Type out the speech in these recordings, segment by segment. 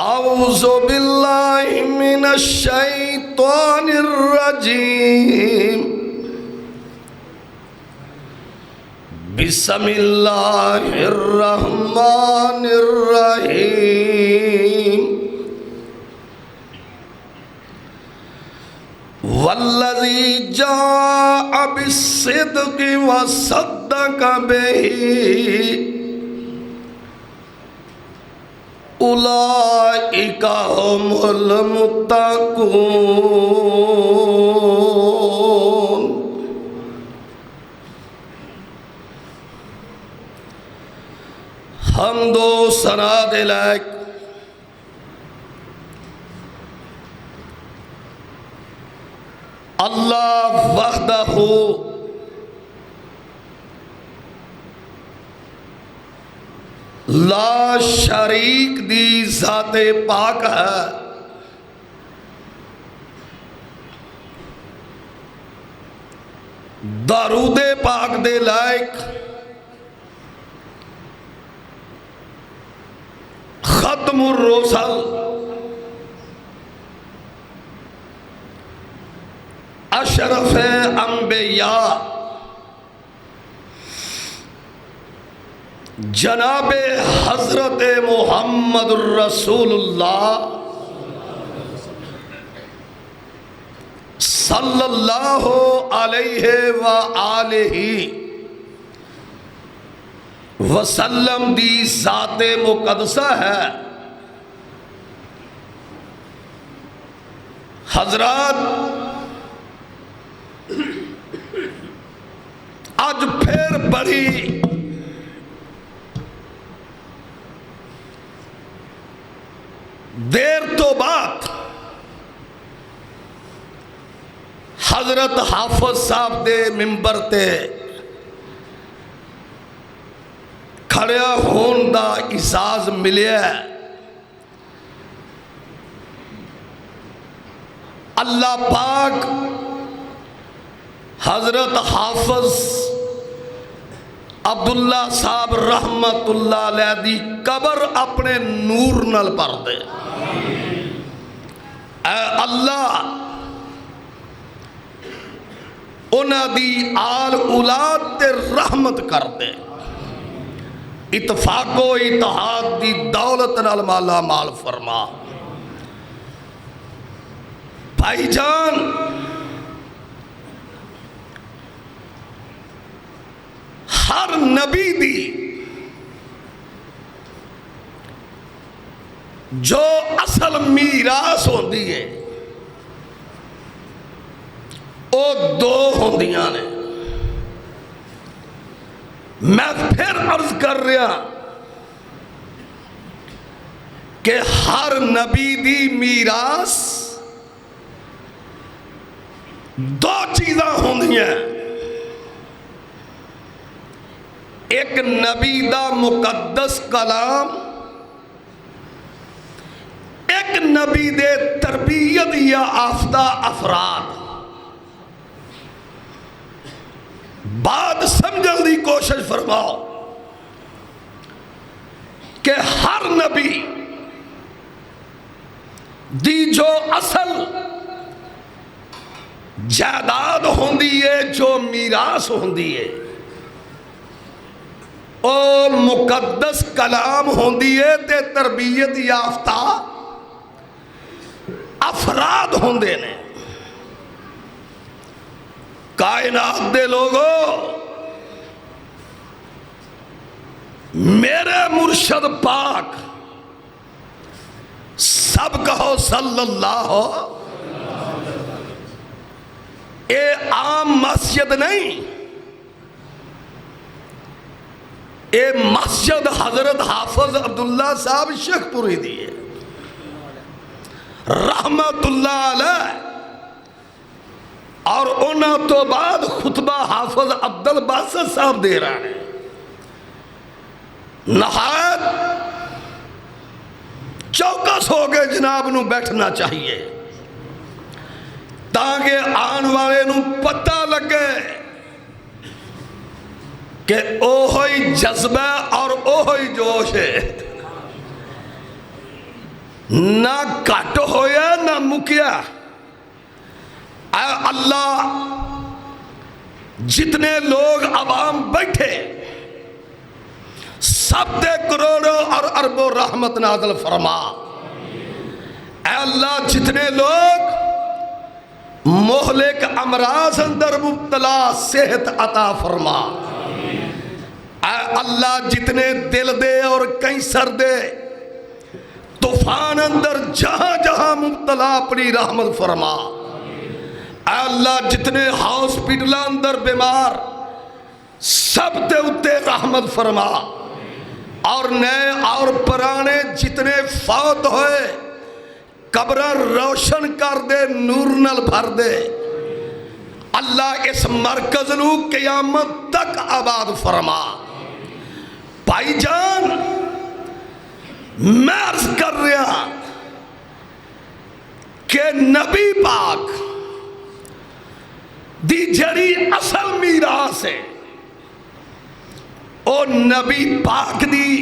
اعوذ باللہ من الشیطان الرجیم بسم اللہ الرحمن الرحیم والذی جاء بالصدق وصدق به اولئک هم المتقون۔ حمد و ثنا دے لائق اللہ وحدہ لا شریک دی ذات پاک ہے۔ درود پاک دے لائق ختم الرسل اشرف انبیاء جناب حضرت محمد الرسول اللہ صلی اللہ علیہ وآلہ وسلم دی ذات مقدسہ ہے۔ حضرات آج پھر بڑی دیر تو بعد حضرت حافظ صاحب دے ممبر تے کھڑیا ہون دا اعزاز ملیا ہے۔ اللہ پاک حضرت حافظ عبداللہ صاحب رحمت اللہ علیہ دی قبر اپنے نور نال بھر دے۔ اے اللہ انہاں دی آل اولاد تے رحمت کر دے، اتفاق و اتحاد دی دولت نال مالا مال فرما۔ بھائی جان ہر نبی دی جو اصل میراث ہوندی ہے وہ دو ہوندیاں نے۔ میں پھر عرض کر رہا کہ ہر نبی دی میراث دو چیزاں ہوندیاں، ایک نبی دا مقدس کلام، ایک نبی دے تربیت یا آفتہ افراد۔ بات سمجھن دی کوشش فرماؤ کہ ہر نبی دی جو اصل جائیداد ہوندی ہے، جو میراث ہوندی ہے، او مقدس کلام ہوندی ہے تے تربیت یافتہ افراد ہوندے نے۔ کائنات دے لوگو میرے مرشد پاک سب کہو صلی اللہ ہو، اے عام مسجد نہیں، اے مسجد حضرت حافظ عبداللہ صاحب شیخ پوری دیئے رحمت اللہ علیہ، اور انہاں تو بعد خطبہ حافظ عبد الباسط صاحب دے رہا ہے۔ نہایت چوکس ہو گئے جناب نو بیٹھنا چاہیے تاکہ آن والے نو پتہ لگے کہ اوہی جذبہ اور اوہی جوش ہے۔ نہ کٹ ہویا نہ مکیا۔ اے اللہ جتنے لوگ عوام بیٹھے سب دے کروڑوں اور اربوں رحمت نازل فرما۔ اے اللہ جتنے لوگ مہلک امراض اندر مبتلا صحت عطا فرما۔ اے اللہ جتنے دل دے اور کینسر دے طوفان اندر جہاں جہاں مبتلا اپنی رحمت فرما۔ اے اللہ جتنے ہاسپٹل اندر بیمار سب دے اتے رحمت فرما، اور نئے اور پرانے جتنے فوت ہوئے قبرہ روشن کر دے، نور نل بھر دے۔ اللہ اس مرکز نو قیامت تک آباد فرما۔ بھائی جان میں عرض کر رہا کہ نبی پاک دی جڑی اصل میراث ہے او نبی پاک دی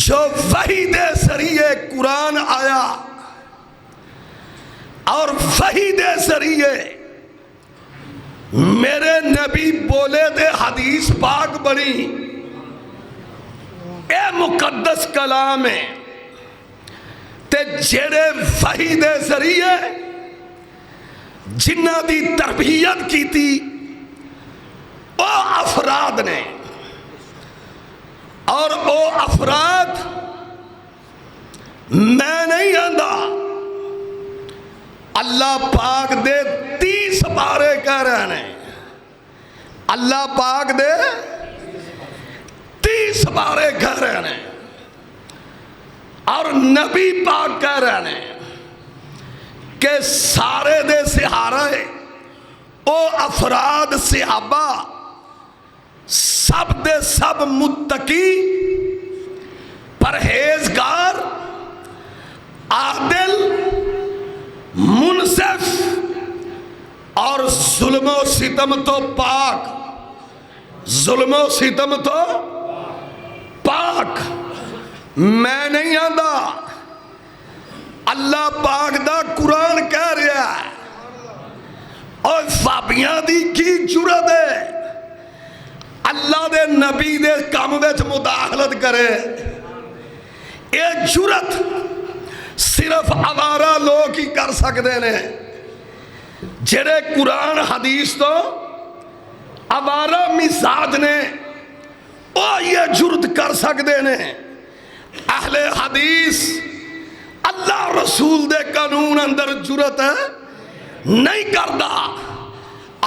جو وحی دے ذریعے قرآن آیا اور وحی دے ذریعے میرے نبی بولے دے حدیث پاک بنی، اے مقدس کلام ہے تے جڑے وحی دے ذریعے جنہ دی تربیت کی تھی او افراد نے، اور او افراد میں نہیں آندہ اللہ پاک دے 30 بارے کہہ رہے ہیں، اللہ پاک دے 30 بارے کہہ رہے ہیں، اور نبی پاک کہہ رہے ہیں کہ سارے دے سہارے او افراد صحابہ سب دے سب متقی پرہیزگار عادل منصف اور ظلم و ستم تو پاک، ظلم و ستم تو پاک۔ میں نہیں آندہ اللہ پاک دا قرآن کہہ رہا ہے، اور فابیاں دی کی جرت ہے اللہ دے نبی دے کام وچ مداخلت کرے۔ یہ جرت صرف آوارہ لوگ ہی کر سکتے ہیں، جڑے قرآن حدیث تو آوارہ مزاج نے وہ یہ جرت کر سکتے ہیں۔ اہل حدیث اللہ رسول دے قانون اندر جرت نہیں کردا۔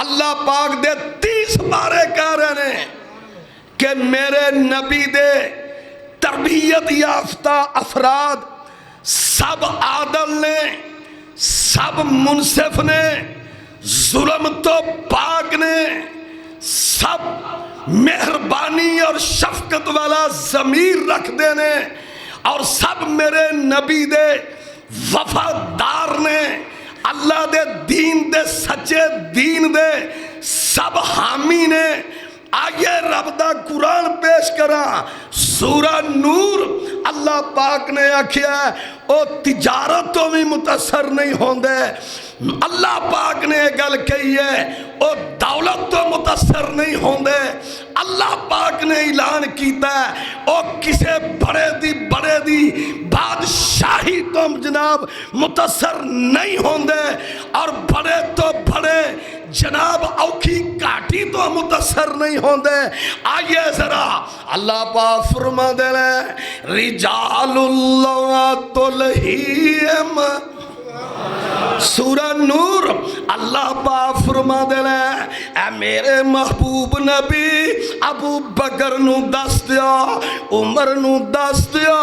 اللہ پاک دے 30 بارے کہہ رہے ہیں کہ میرے نبی دے تربیت یافتہ افراد سب عادل نے، سب منصف نے، ظلم تو پاک نے، سب مہربانی اور شفقت والا ضمیر رکھ دینے، اور سب میرے نبی دے وفادار نے، اللہ دے دین دے سچے دین دے سب حامی نے۔ آئیے رب دا قرآن پیش کرا، سورہ نور اللہ پاک نے آکھیا ہے او تجارت تو بھی متاثر نہیں ہوندے۔ اللہ پاک نے گل کہی ہے او دولت تو متاثر نہیں ہوندے۔ اللہ پاک نے اعلان کیتا ہے او کسے بڑے دی بادشاہی تو جناب متاثر نہیں ہوندے، اور بڑے تو بڑے جناب اوکھی کاٹی تو متاثر نہیں ہوندے۔ آئیے ذرا اللہ پاک فرما دے لے رجال اللہ تلہیم، سورہ نور اللہ پاک فرما دے لے اے میرے محبوب نبی ابو بکر نو دس دیا، عمر نو دس دیا،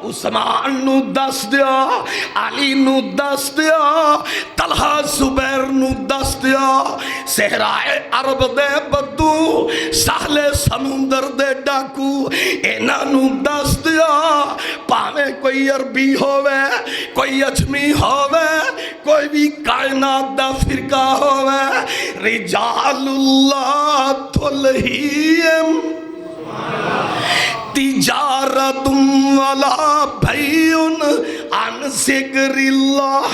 عثمان نو دس دیا، علی نو دس دیا، طلحہ زبیر نو دس دیا، صحرائے عرب دے بدو، ساحل سمندر دے ڈاکو اینا نو دس دیا، پاویں کوئی عربی ہووے، کوئی اجمی ہووے، کوئی بھی کائنات دا فرقہ ہووے، رجال اللہ تلہیم تجارت ولا بیع عن ذکر اللہ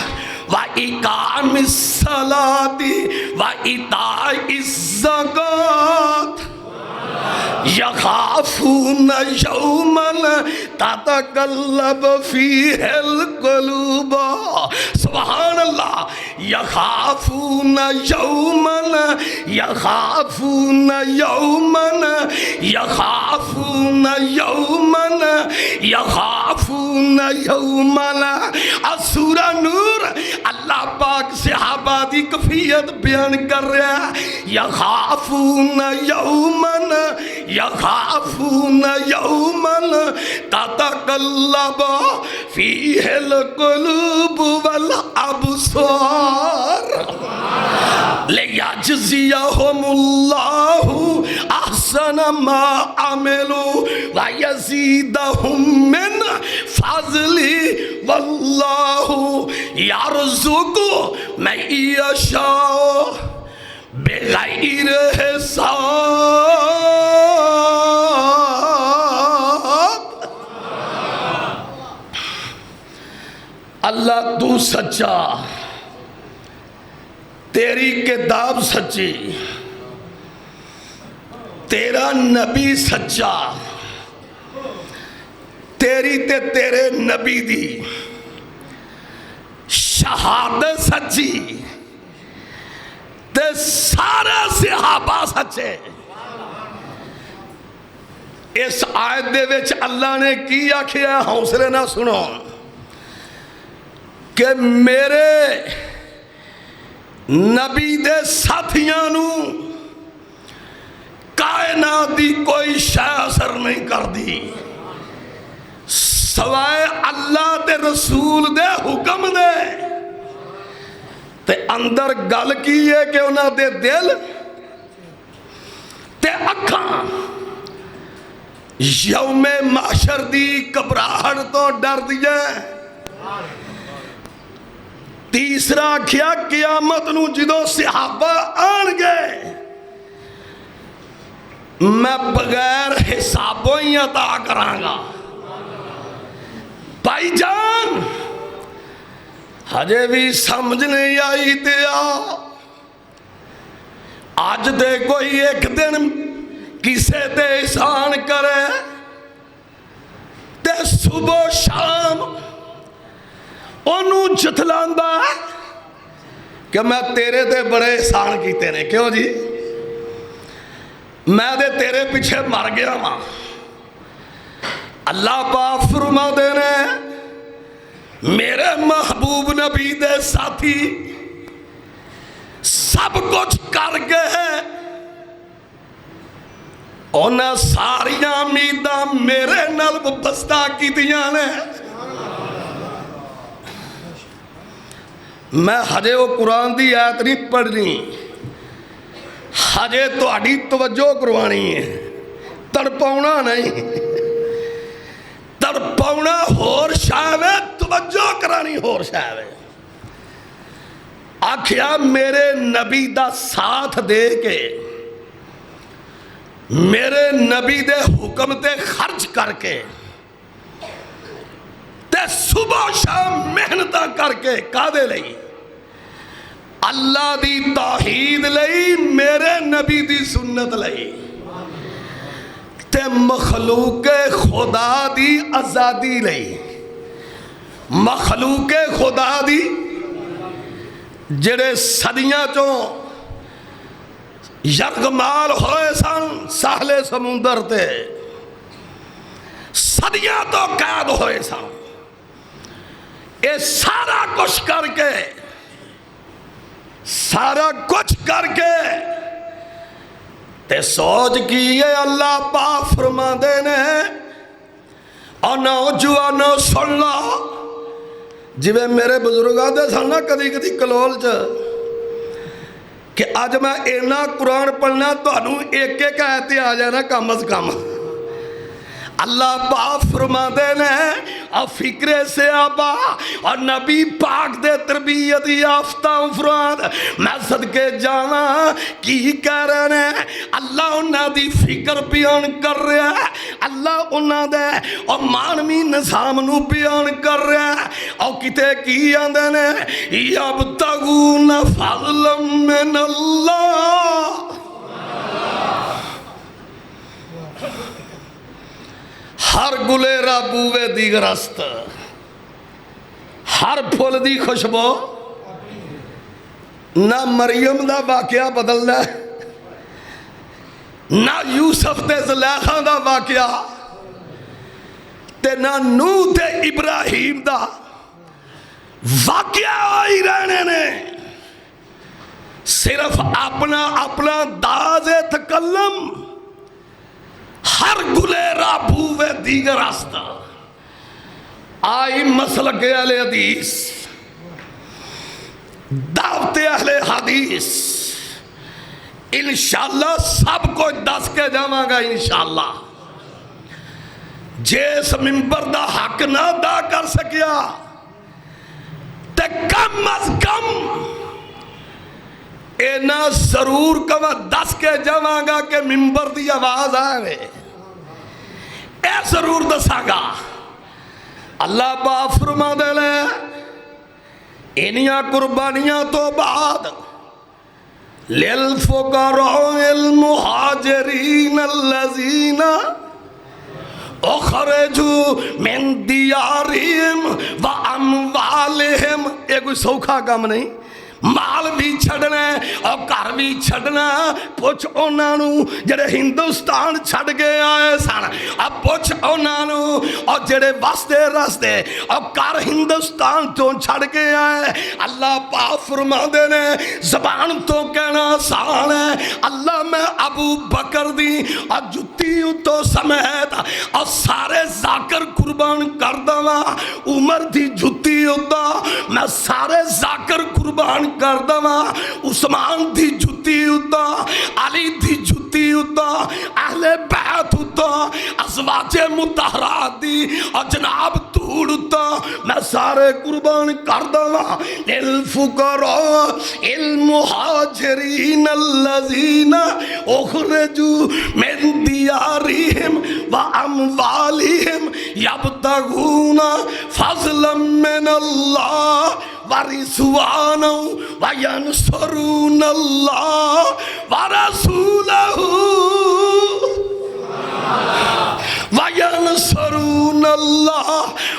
وإقام الصلاة وإیتاء الزکاة یخافون یوما تتقلب فیہ القلوب. سبحان اللہ. یخافون یوما یخافون یوما یخافون یوما یخافون یوما. سورہ نور اللہ پاک صحابہ دی کفیت بیان کر رہا ہے. یخافون یوما یخافون یوما تتقلب فیہ القلوب والابصار لیجزیہم اللہ احسن ما عملوا ویزیدہم من فضلہ واللہ یرزق من یشاء بغیر حساب. اللہ تو سچا، تیری کتاب سچی، تیرا نبی سچا، تیری تے تیرے نبی دی شہادت سچی تے سارے صحابہ سچے. اس آیت دے وچ اللہ نے کی آکھیا، حوصلے نہ سنو، کہ میرے نبی دے ساتھیاں نو کائنات دی کوئی شے اثر نہیں کر دی سوائے اللہ دے رسول دے حکم دے. تے اندر گل کی ہے کہ انہاں دے دل تے اکھاں یوم محشر دی گھبراہٹ تو ڈر دیے. تیسرا کیا قیامت نو جدو صحابہ آن گئے میں بغیر حسابوں ہی عطا کرانگا. بھائی جان ہجے بھی سمجھ نہیں آئی تیا آج دے کوئی ایک دن کسے تے احسان کرے تے صبح شام انہوں جتلاندہ کہ میں تیرے تے بڑے احسان کیتے نے. کیوں جی؟ میں دے تیرے پیچھے مر گیا ماں. اللہ پاک فرما دینے میرے محبوب نبی دے ساتھی سب کچھ کر گئے، انہیں ساریاں امیداں میرے نال وابستہ کی دیاں نے. میں ہجے وہ قرآن دی آیت نہیں پڑھنی، ہجے تو اڈی توجہ کروانی ہے، تڑپونا نہیں. تڑپونا ہور شاوے، توجہ کرانی ہور شاوے. آکھیا میرے نبی دا ساتھ دے کے میرے نبی دے حکم تے خرچ کر کے تے صبح شام محنتاں کر کے کادے لئی اللہ دی توحید لئی، میرے نبی دی سنت لئی تے مخلوق خدا دی آزادی لئی. مخلوق خدا دی جڑے صدیاں چوں یرغمال ہوئے سن ساحل سمندر تے، صدیاں تو قید ہوئے سن، اے سارا کچھ کر کے تے سوچ کیے اللہ پاک فرما دینے اور نوجوانوں سن لو. جویں میرے بزرگاں دے سن نا کدی کدی کلول چ کہ آج میں اینا قرآن پڑھنا تو انہوں ایک ایک آیت آ جائے نا کم از کم. اللہ پاک فرماتے ہیں اور فکرے سے آبا اور نبی پاک دے تربیت یافتہ افراد میں صدقے جانا کی کہہ رہے ہیں اللہ انہاں دی فکر بیان کر رہا ہے اللہ انہاں دے اور مانوی نظام نو بیان کر رہا ہے اور کتے کی آندے نے یبتغون فضلا من اللہ ہر گلے رابوے دی گرست ہر پھول دی خوشبو نہ مریم دا واقعہ بدل ہے نہ یوسف تے زلیخا دا واقعہ تے نہ نوح تے ابراہیم دا واقعہ آئی رہنے نے صرف اپنا داز تکلم ہر گلے رابوے دیگر راستہ آئی مسلک اہل حدیث دعوت اہل حدیث انشاءاللہ سب کو دس کے جاواں گا انشاءاللہ جیس منبر دا حق نہ ادا کر سکیا تے کم از کم اینا ضرور کما دس کے جاواں گا کہ منبر دی آواز آئے اے ضرور دسا گا اللہ پاک فرما دے لے انیاں قربانیاں تو بعد لِلْفُقَرَاءِ الْمُحَاجِرِينَ الَّذِينَ اخرجوا من دیارہم واموالہم یہ کوئی سوکھا کام نہیں مال بھی چھڑنا اور گھر بھی چھڑنا پوچھ انہوں جڑے ہندوستان چھڑ گئے آئے سن اب پوچھ انہوں اور جڑے واسطے راستے اور گھر ہندوستان تو چھڑ گئے آئے اللہ پاک فرما دینے زبان تو کہنا آسان ہے اللہ میں ابو بکر دی اور جتی تو سمیت اور سارے ذاکر قربان کر دوا عمر دی جتی ہوتا میں سارے ذاکر قربان کر دوا عثمان دی جتی ہوتا علی دی جتی ہوتا اہل بیت ہوتا ازواج مطہرات دی اور جناب دھوڑ ہوتا میں سارے قربان کر دوا للفقراء المہاجرین الذین اخرجوا من دیارہم واموالہم یبتغون فضلا من اللہ ورضوانا وینصرون اللہ ورسولہ وینصرون اللہ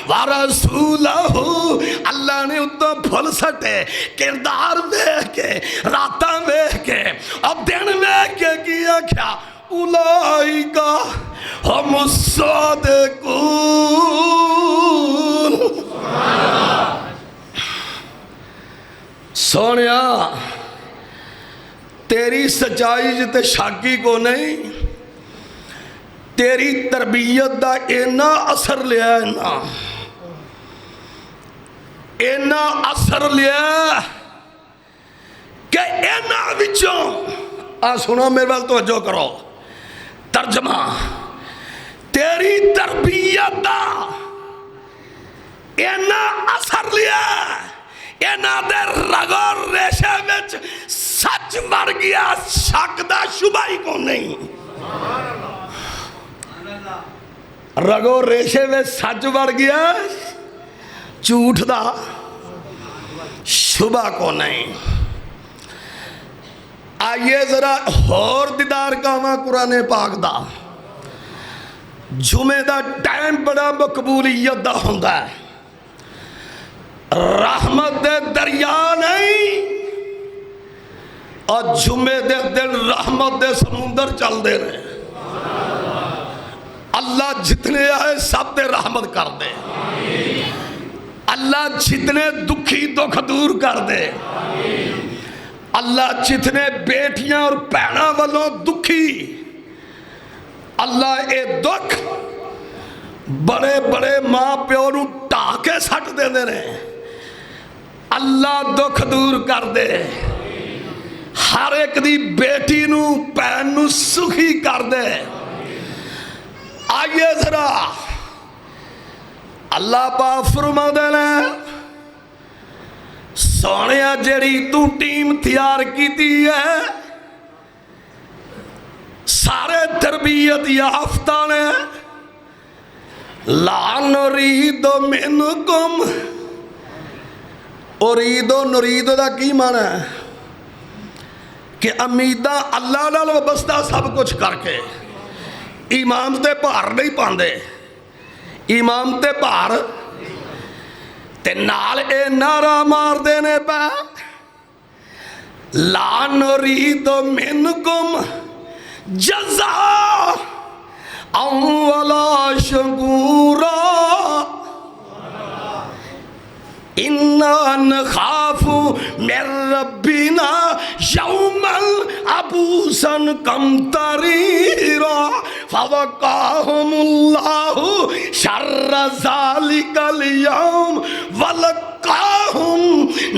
ورسولہ اللہ نے اتنا پھل سٹے کردار دیکھ کے راتاں دیکھ کے اب دن دیکھ کے کیا کیا اولئیکا ہم الصادقون سونیا تیری سچائی جتے شاکی کو نہیں تیری تربیت دا اینا اثر لیا اینا اثر لیا کہ اینا وچوں سنو میرے بال توجہ کرو ترجمہ تیری تربیت دا اینا اثر لیا اینا دے رگور ریشے وچ سچ مر گیا شک دا شبہ ہی کو نہیں رگور ریشے وچ سچ مر گیا جھوٹ دا شبہ کو نہیں آئیے ذرا اور دیدار کاما قرآن پاک دا جمعہ دا ٹائم بڑا مقبولیت دا ہوندہ ہے رحمت دے دریا نہیں اور جمعے دے دن رحمت دے سمندر چل دے رہے اللہ جتنے آئے سب دے رحمت کر دے اللہ جتنے دکھی دکھ دور کر دے اللہ جتنے بیٹیاں اور پہنا والوں دکھی اللہ اے دکھ بڑے بڑے ماں پیوروں ٹاکے سٹ دے دے رہے اللہ دکھ دور کر دے ہر ایک دی بیٹی نو پہن نو سخی کر دے آئیے ذرا اللہ پاک فرما دینا سونیا جڑی تو ٹیم تیار کیتی ہے سارے تربیت یافتہ نے لا نرید منکم ارید و نرید دا کی معنی ہے کہ امیدہ اللہ نال وابستہ سب کچھ کر کے امام تے بھار نہیں پاندے امام تے بھار تے نال اے نعرہ مار دینے پہ لا نرید منکم جزاء ولا شکورا اِنَّا نَخَافُ مِن رَبِّنَا يَوْمًا عَبُوسًا قَمْطَرِيرًا فَوَقَاهُمُ اللَّهُ شَرَّ ذَلِكَ الْيَوْمِ وَلَقَّاهُمْ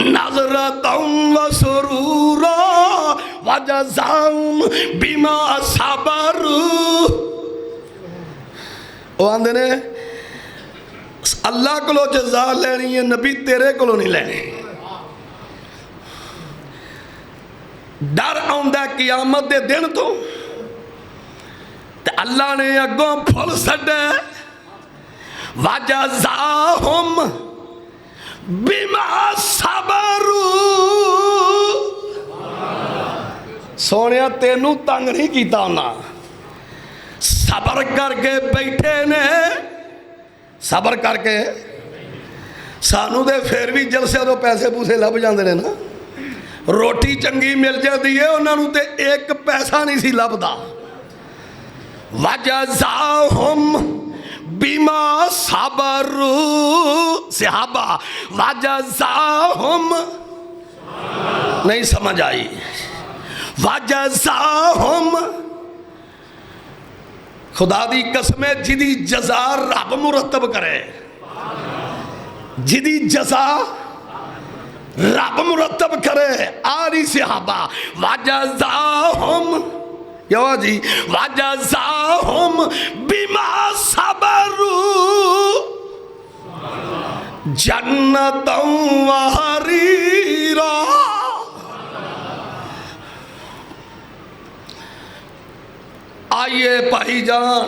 نَضْرَةً وَسُرُورًا وَجَزَاهُمْ بِمَا صَبَرُوا وہ آندے نے اللہ کو لو جزا لینی ہے نبی تیرے کو لو نہیں لینی ڈر آندہ قیامت دے دن تو تے اللہ نے اگوں پھل سڑے وَجَزَاهُمْ بِمَا صَبَرُوا سونیا تینوں تنگ نہیں کیتا ہونا صبر کر کے بیٹھے نے صبر کر کے سانو دے پھر بھی جلسے تو پیسے پوسے لب جاندے نے نا روٹی چنگی مل جاتی ہے انہاں نوں تے ایک پیسہ نہیں سی لبدا وَجَزَاهُمْ بِمَا صَبَرُوا صحابہ وَجَزَاهُمْ نہیں سمجھ آئی وَجَزَاهُمْ خدا دی قسم جدی جزا رب مرتب کرے جدی جزا رب مرتب کرے آری صحابہ وَجَزَاهُمْ یو جی وَجَزَاهُمْ بِمَا صَبَرُوا جَنَّةً وَحَرِيرًا آئیے بھائی جان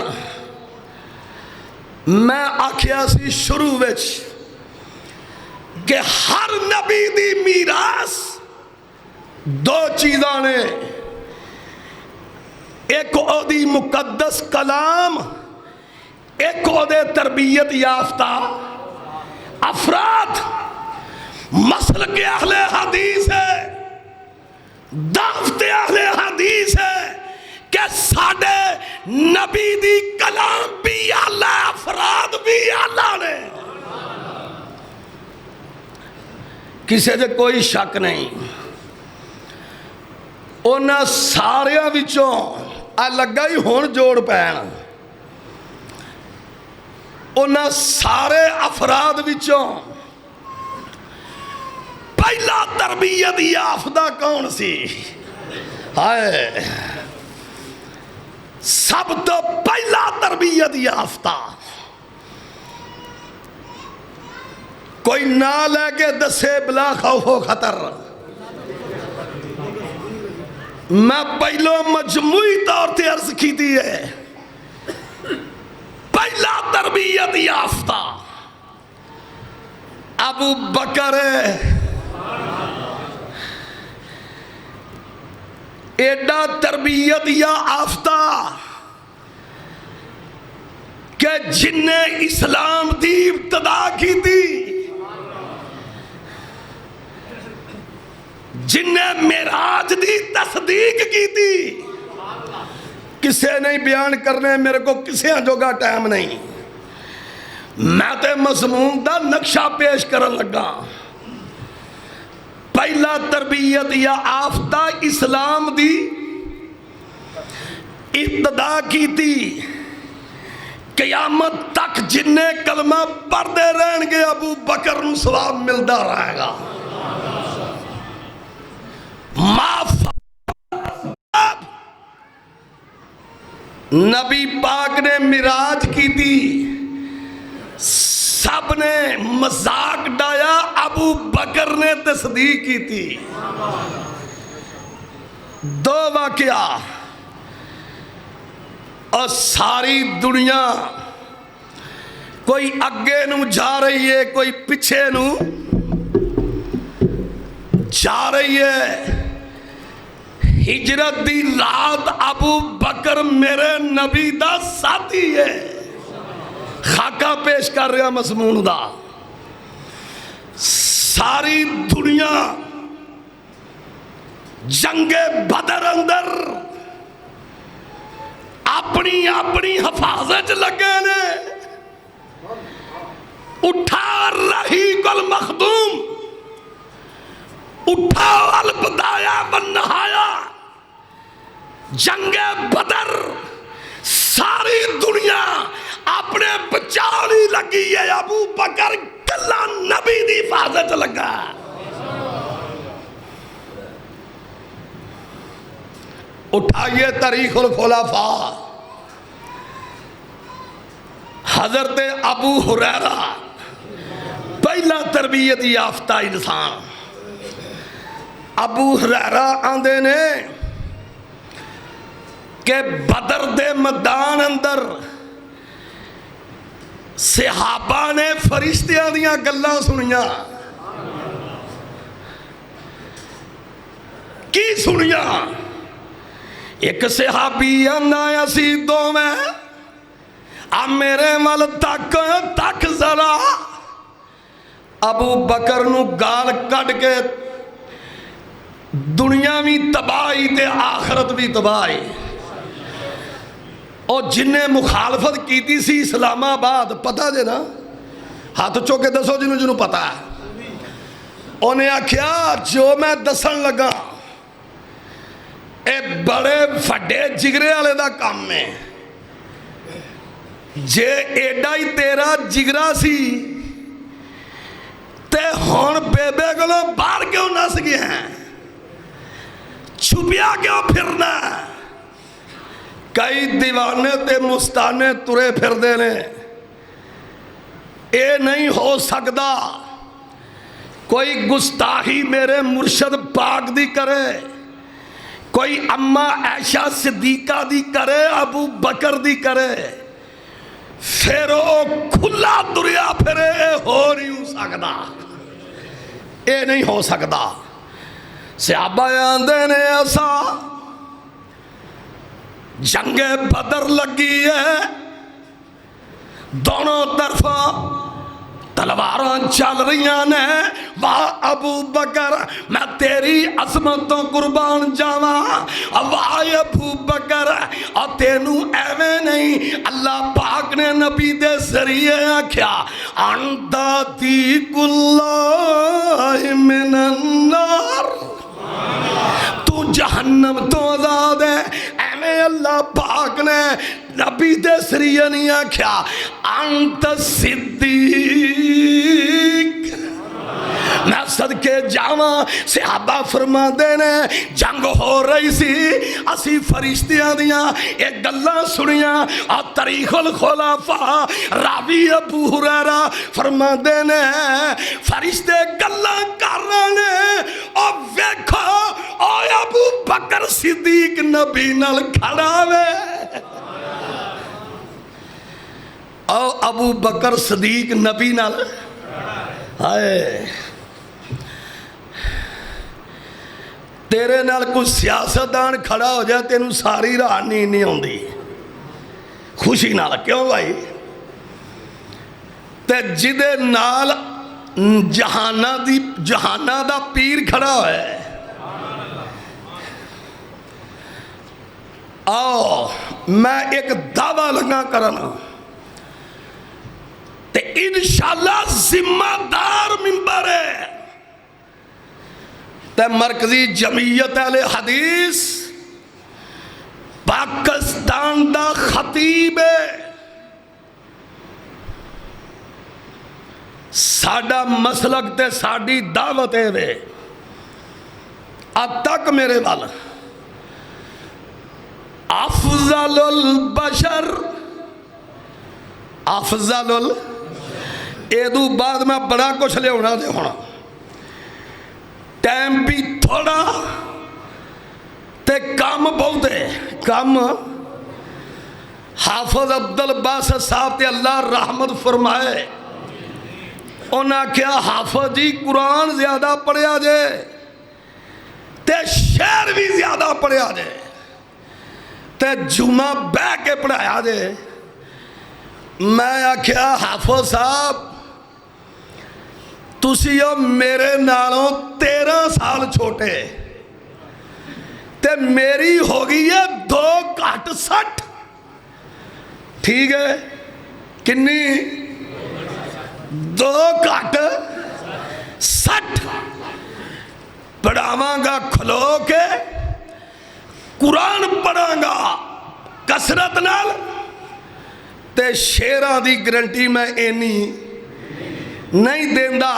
میں آکھیا سی شروع وچ کہ ہر نبی دی میراث دو چیزاں نے ایک او دی مقدس کلام ایک او دے تربیت یافتہ افراد مسلک اہل حدیث ہے دعوت اہل حدیث ہے کہ ساڑھے نبی دی کلام بھی اللہ افراد بھی اللہ نے کسے دے کوئی شک نہیں انہاں ساریاں وچوں لگا ہی ہون جوڑ پین انہاں سارے افراد وچوں پہلا تربیت یافتہ کون سی ہائے سب تو پہلا تربیت یافتہ کوئی نہ لے کے دسے بلا خوف و خطر میں پہلو مجموعی طور تے عرض کی دی ہے پہلا تربیت یافتہ ابو بکر ایڈا تربیت یافتہ کہ جن نے اسلام دی ابتدا کی تھی جن نے معراج دی تصدیق کی تھی کسے نہیں بیان کرنے میرے کو کسے جوگا ٹائم نہیں میں تے مضمون دا نقشہ پیش کرن لگا پہلا تربیت یا آفتہ اسلام دی ابتدا کی تھی قیامت تک جن کلمہ پڑھتے رہن گے ابو بکر نو ثواب ملتا رہے گا نبی پاک نے معراج کی تھی، سب نے مذاق ڈایا، ابو بکر نے تصدیق کی تھی۔ دو واقعہ، اور ساری دنیا کوئی اگے نو جا رہی ہے، کوئی پیچھے نو جا رہی ہے۔ ہجرت دی رات ابو بکر میرے نبی دا ساتھی ہے۔ خاکہ پیش کر رہا مضمون دا۔ ساری دنیا جنگ بدر اندر اپنی اپنی حفاظت لگے نے۔ اٹھا رحیق المخدوم، اٹھا البدایا والنہایا، جنگ بدر ساری دنیا اپنے بچاؤ لگی ہے۔ ابو بکر کلا نبی دی حفاظت لگا۔ اٹھائیے تاریخ الخلفاء، حضرت ابو ہریرہ پہلا تربیت یافتہ انسان۔ ابو ہریرہ آندے نے کہ بدر دے میدان اندر صحابہ نے فرشتیاں دیاں گلاں سنیاں۔ کی سنیاں؟ ایک صحابی آیا سی دو میں، اب میرے مل تک ذرا۔ ابو بکر نو گال کٹ کے دنیا بھی تباہی تے آخرت بھی تباہی۔ اور جن نے مخالفت کیتی سی اسلام آباد، پتہ دے نا، ہاتھ چوکے دسو جنہوں پتہ ہے۔ انہیں آکھیا جو میں دسن لگا اے بڑے فڈے جگرے والے دا کام میں، جے ایڈا ہی تیرا جگرا سی تے ہون بے بے گلو باہر کیوں نس گئے ہیں، چھپیا کیوں پھرنا؟ کئی دیوانے تے مستانے ترے پھر دینے۔ اے نہیں ہو سکتا کوئی گستاخی میرے مرشد پاک دی کرے، کوئی اماں عائشہ صدیقہ دی کرے، ابو بکر دی کرے، پھر او کھلا دریا پھرے، اے ہو نہیں ہو سکتا، اے نہیں ہو سکتا۔ صحابہ آندے نے ایسا جنگ بدر لگی ہے، دونوں طرفوں تلواراں چل رہی نے۔ واہ ابو بکر میں تیری عظمتوں قربان جاواں، واہ ابو بکر اور تینوں ایویں نہیں۔ اللہ پاک نے نبی دے ذریعے آکھیا انتا تیق اللہ من النار، تو جہنم تو آزاد ہے۔ ایویں اللہ پاک نے نبی دے ذریعے نہیں آکھیا انت صدیق۔ میں صدقے جاواں، صحابہ فرما دینے جنگ ہو رہی سی، اسی فرشتیاں دیاں ایک گلاں سنیاں۔ اور تاریخ الخلفاء راوی ابو ہریرہ فرما دینے فرشتے گلاں کر رہے، اور ویکھو او ابو بکر صدیق نبی نال کھڑا وے۔ او ابو بکر صدیق نبی نال ہائے، تیرے نال کوئی سیاستدان کھڑا ہو جائے تینوں ساری راہ نہیں ہوندی خوشی نال، کیوں بھائی؟ تے جدے نال جہانہ دا پیر کھڑا ہوئے، آؤ میں ایک دعویٰ لگا کرنا تے انشاءاللہ ذمہ دار ممبر ہے تے مرکزی جمعیت اہل حدیث پاکستان دا خطیب ہے۔ ساڈا مسلک تے ساڈی دعوت ہے وے، اب تک میرے وال افضل البشر ادو بعد میں بڑا کچھ لے ہونا دے ہونا ٹائم بھی تھوڑا تے کام بہت ہے کام حافظ عبدالباسط صاحب تے اللہ رحمت فرمائے انہاں کیا حافظ جی قرآن زیادہ پڑھیا جے تے شعر بھی زیادہ پڑھیا جے تے جمعہ بہ کے پڑھایا جے میں آکھیا حافظ صاحب تسی ہو میرے نالوں 13 سال چھوٹے تے میری ہوگی ہے 2 گھٹ 60 ٹھیک ہے کنی 2 گھٹ 60 پڑھاواں گا کھلو کے قرآن پڑھاں گا کسرت نال تے شیرہ دی گرنٹی میں اینی نہیں دیندہ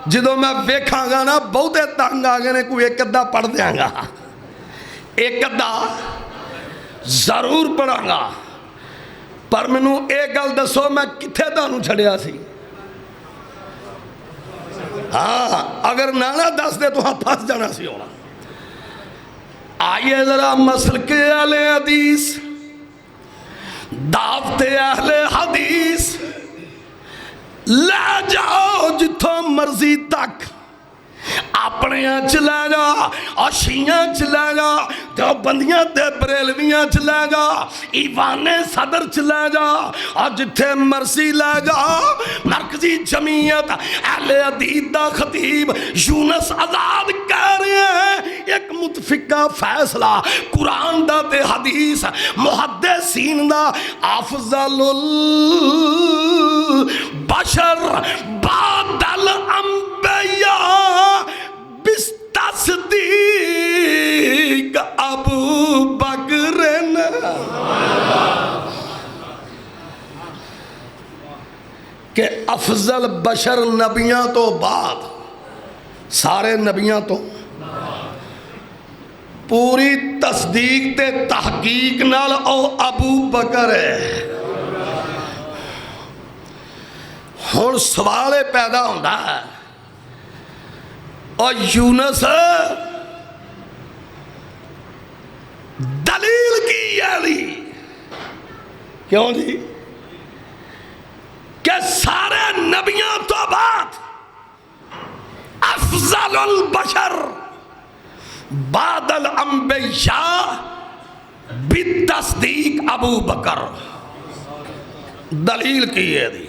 جدو میں ویکھاں گا نا بہتے تنگ آگے نے کوئی ایک ادھا پڑھ دیاں گا ایک ادھا ضرور پڑھاں گا پر منو ایک گل دسو میں کتھے دانوں چھڑیا سی ہاں اگر نانا دس دے تو ہاں پھنس جانا سی ہونا آئیے ذرا مسلک اہل حدیث دعوت اہل حدیث لے جاؤ جتھوں مرضی تک اپنے چلے جا اشیاں چلے جا دیوبندیاں تے بریلویاں چلے جا ایوان صدر چلے جا اور جتھے مرضی لے جا مرکزی جمعیت اہل حدیث دا خطیب یونس آزاد کہہ رہے ہیں ایک متفقہ فیصلہ قرآن دا تے حدیث محدثین دا افضل البشر بعد الانبیاء تصدیق ابو بکر کہ افضل بشر نبیاں تو بعد سارے نبیاں تو پوری تصدیق تے تحقیق نال او ابو بکر ہے ہن سوال پیدا ہوتا ہے اور یونس دلیل کی یعنی کیوں جی کہ سارے نبیوں تو بعد افضل البشر بعد الانبیاء بالتصدیق ابو بکر دلیل کی یعنی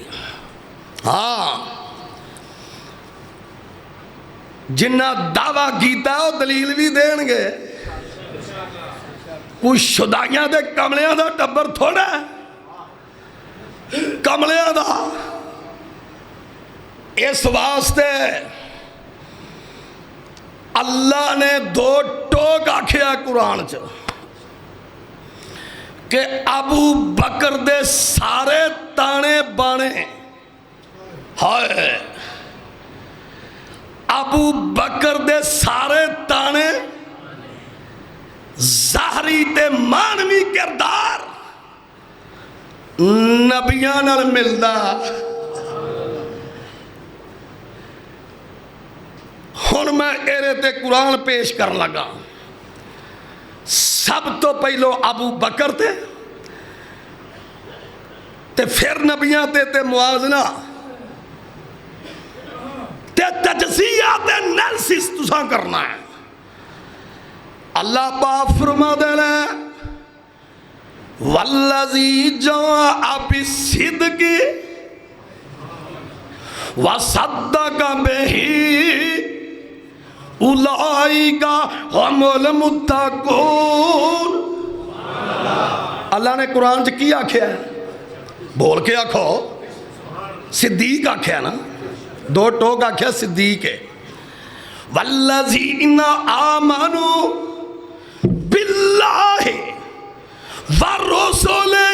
ہاں جنہ دعویٰ کیتا ہے وہ دلیل بھی دین گے کوئی شدائیاں دے کملیاں دا ٹبر تھوڑا ہے کملیاں دا اس واسطے اللہ نے 2 ٹوک آکھیا قرآن چ کہ ابو بکر دے سارے تانے بانے ہائے ابو بکر دے سارے تانے ظاہری تے مانوی کردار نبیاں نال ملدا ہن میں ایرے تے قرآن پیش کر لگا سب تو پہلو ابو بکر تے پھر نبیاں تے موازنہ تے تجزیہ تے انالیسس تساں کرنا ہے اللہ پاک فرما دینا والذی جاء بالصدق وصدق بہ اولئک هم المتقون اللہ نے قرآن چ کی آکھیا ہے بول کے آکھو صدیق آکھیا نا 2 ٹوک آکھیا صدیق ہے والذین آمنوا باللہ ورسولہ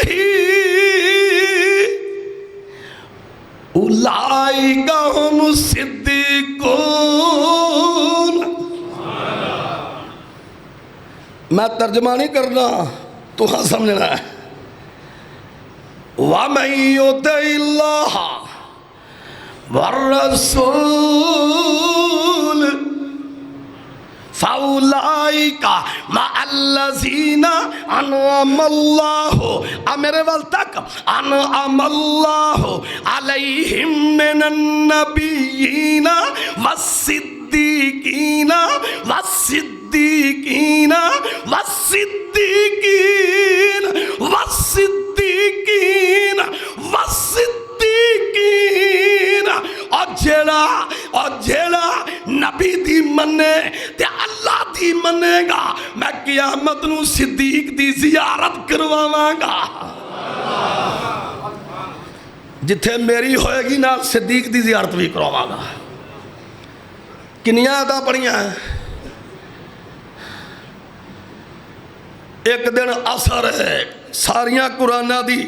اولئک هم الصدیقون میں ترجمہ نہیں کرنا تو ہاں سمجھنا ہے وَمَن يُطِعِ اللَّهَ وَالرَّسُولَ فَأُولَئِكَ مَعَ الَّذِينَ أَنْعَمَ اللَّهُ میرے وال تک أَنْعَمَ اللَّهُ عَلَيْهِمْ مِنَ النَّبِيِّينَ وَالصِّدِّيقِينَ وَالصِّدِّيقِينَ وَالصِّدِّيقِينَ وَالصِّدِّيقِينَ وَالصِّدِّيقِينَ اور جیڑا نبی دی منے تے اللہ دی منے گا میں قیامت نو صدیق دی زیارت کرواواں گا جتھے میری ہوئے گی نا صدیق دی زیارت بھی کرواواں گا کنیاں دا پڑیاں ہیں ایک دن اثر ہے ساریاں قرآنہ دی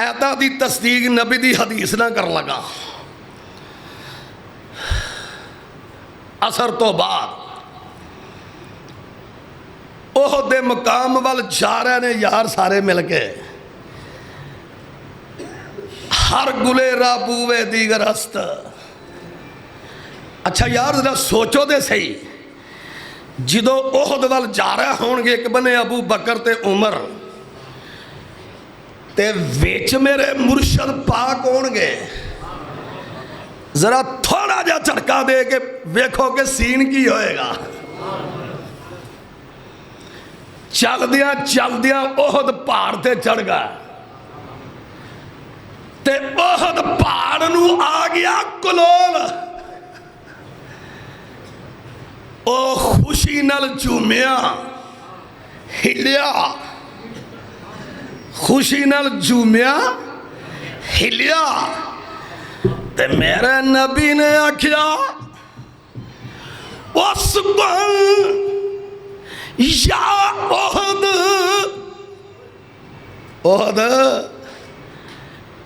ایتا دی تصدیق نبی دی حدیث نہ کر لگا اثر تو بعد احد دے مقام وال جا رہے نے یار سارے مل کے ہر گلے رابوے دیگر است اچھا یار ذرا سوچو دے صحیح جدو احد وال جا رہے ہون گے ایک بنے ابو بکر تے عمر تے ویچ میرے مرشد پاک ہون گے ذرا تھوڑا جا چڑکا دے کے ویکھو کہ سین کی ہوئے گا چل دیا احد پہاڑ تے چڑھ گا تے احد پہاڑ نو آ گیا کلول او خوشی نال جومیا ہلیا خوشی نال جومیا ہلیا تے میرے نبی نے آکھیا وَاسْبَرْ یا احد احد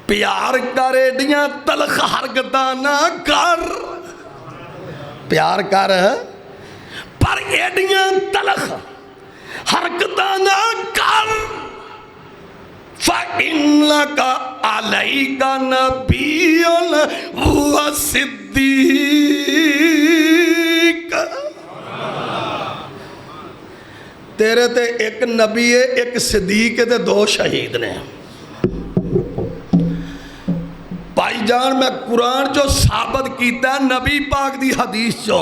پیار کر ایڈیاں تلخ حرکتاں نہ کر پیار کر پر ایڈیاں تلخ حرکتاں نہ کر فَإِنَّكَ عَلَيْكَ نَبِيٌّ وَصِدِّيقٌ تیرے تے ایک نبی ہے ایک صدیق ہے تے دو شہید نے بھائی جان میں قرآن جو ثابت کیتا ہے نبی پاک دی حدیث جو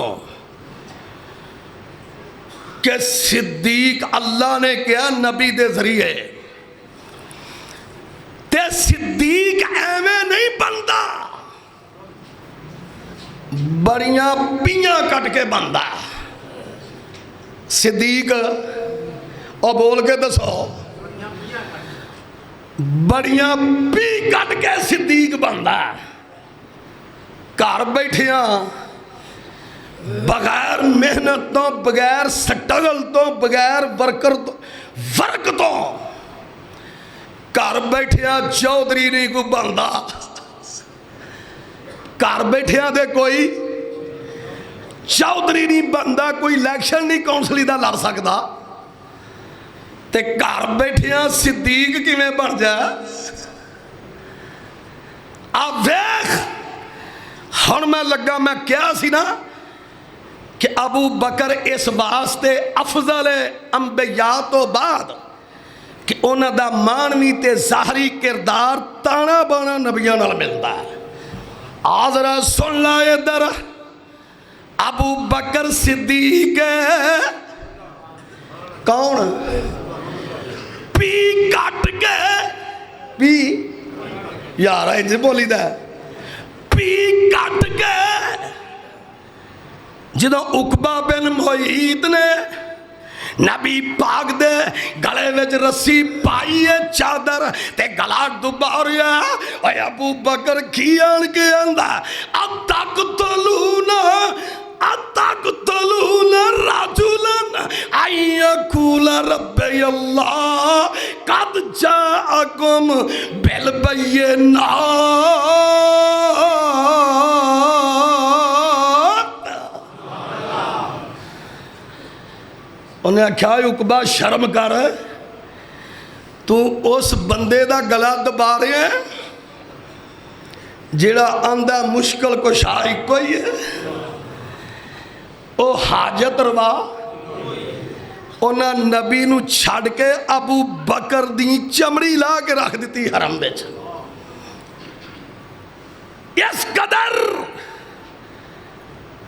کہ صدیق اللہ نے کیا نبی دے ذریعے تے صدیق ایویں نہیں بندا بڑیاں پیاں کٹ کے بندا صدیق اور بول کے دسو بڑیاں پی کٹ کے صدیق بندا گھر بیٹھیاں بغیر محنت تو بغیر سٹرگل تو بغیر ورک تو گھر بیٹھیاں چودھری نہیں کو بندا گھر بیٹھیاں دے کوئی چودھری نہیں بندا کوئی الیکشن نہیں کونسلی دا لڑ سکدا تے گھر بیٹھیاں صدیق کیویں بن جا آپ ویکھ ہن میں لگا میں کیا سی نا کہ ابو بکر اس واسطے افضل انبیاء تو بعد کہ انہاں دا مانوی تے ظاہری کردار تانا بانا نبیاں نال ملدا ہے آذرا سن لائے ادھر ابو بکر صدیق کون پی کٹ کے پی یار انجھے بولی دا پی کٹ کے جدو عقبہ بن معیط نے نبی پاک دے گلے وچ رسی پائیے چادر تے گلا دباریا اے ابو بکر کی آن کے اندہ اتقتلون رجلن ان یقول ربی اللہ قد جاءکم بالبینات انہیں کیا عقبہ شرم کر تو اس بندے دا گلا دبا رہے ہیں جیڑا آندہ مشکل کشا کوئی ہے، او حاجت روا انہاں نبی نو چھڑ کے ابو بکر دی چمڑی لا کے رکھ دیتی حرم بیچ. اس قدر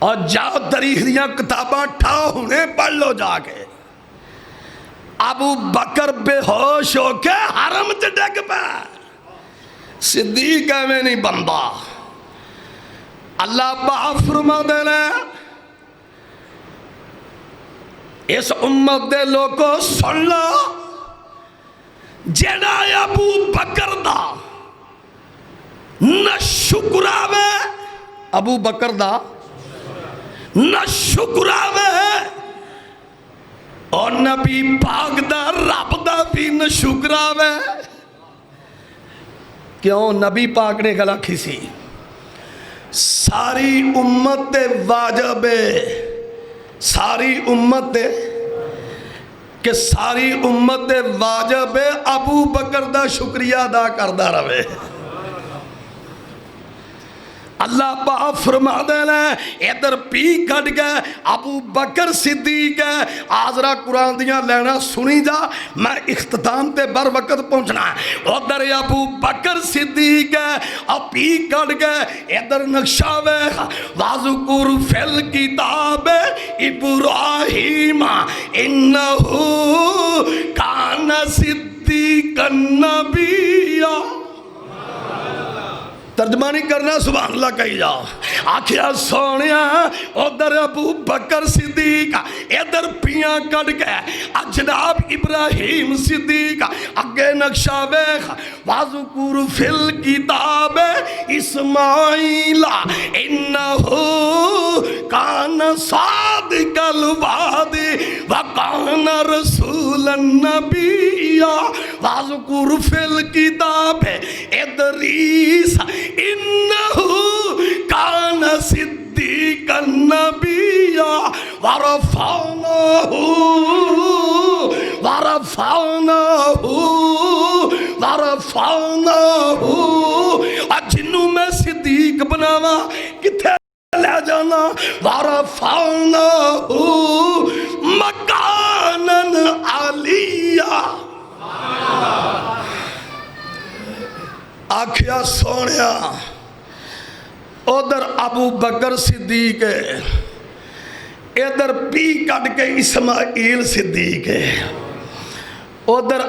اور جاؤ تاریخ دیاں کتاباں ٹھا ہونے پڑھ لو جا کے. ابو بکر بے ہوش ہو کے حرم تے ڈگ پہ. صدیق میں نہیں بندہ. اللہ پاک فرما دینا اس امت دے لوگوں سن لو، جیڑا ابو بکر دا نہ شکراوے، ابو بکر دا نہ شکراوے اور نبی پاک دا رب دا بھی نہ شکراوے. کیوں؟ نبی پاک نے گلا کھسی ساری امت دے واجب ہے، ساری امت دے کہ ساری امت دے واجب ہے ابو بکر دا شکریہ ادا کردا رہے. اللہ پاک فرما دینا ادھر پی کٹ گئے ابو بکر صدیق ہے. آزرا قرآن دیاں لینا سنی جا، میں اختتام تے بر وقت پہنچنا ہے. ادھر ابو بکر صدیق ہے اب پی کٹ گئے. ادھر نقشہ وے وَاذْكُرْ فِي الْكِتَابِ إِبْرَاهِيمَ إِنَّهُ كَانَ صِدِّيقًا نَبِيًّا. ترجمہ نہیں کرنا، سبحان اللہ کہی جاؤ. آکھیا سونیا ادھر ابو بکر صدیق، ادھر پیاں کٹ گئے جناب ابراہیم صدیق. اگے نقشہ ویکھ وَاذْكُرْ فِي الْكِتَابِ إِسْمَاعِیلَ إِنَّهُ كَانَ صَادِقَ الْوَعْدِ وَكَانَ رَسُولًا نَبِيًّا. وَاذْكُرْ فِي الْكِتَابِ إِدْرِيسَ إِنَّهُ كَانَ صِدِّيقًا نَبِيًّا وَرَفَعْنَاهُ. جنوں میں صدیق بناوا کتھے لے جانا؟ وَرَفَعْنَاهُ مَكَانًا عَلِيًّا. آکھیا سونیا ادھر ابو بکر صدیق ہے، ادھر پی کٹ کے اسماعیل صدیق ہے. ادھر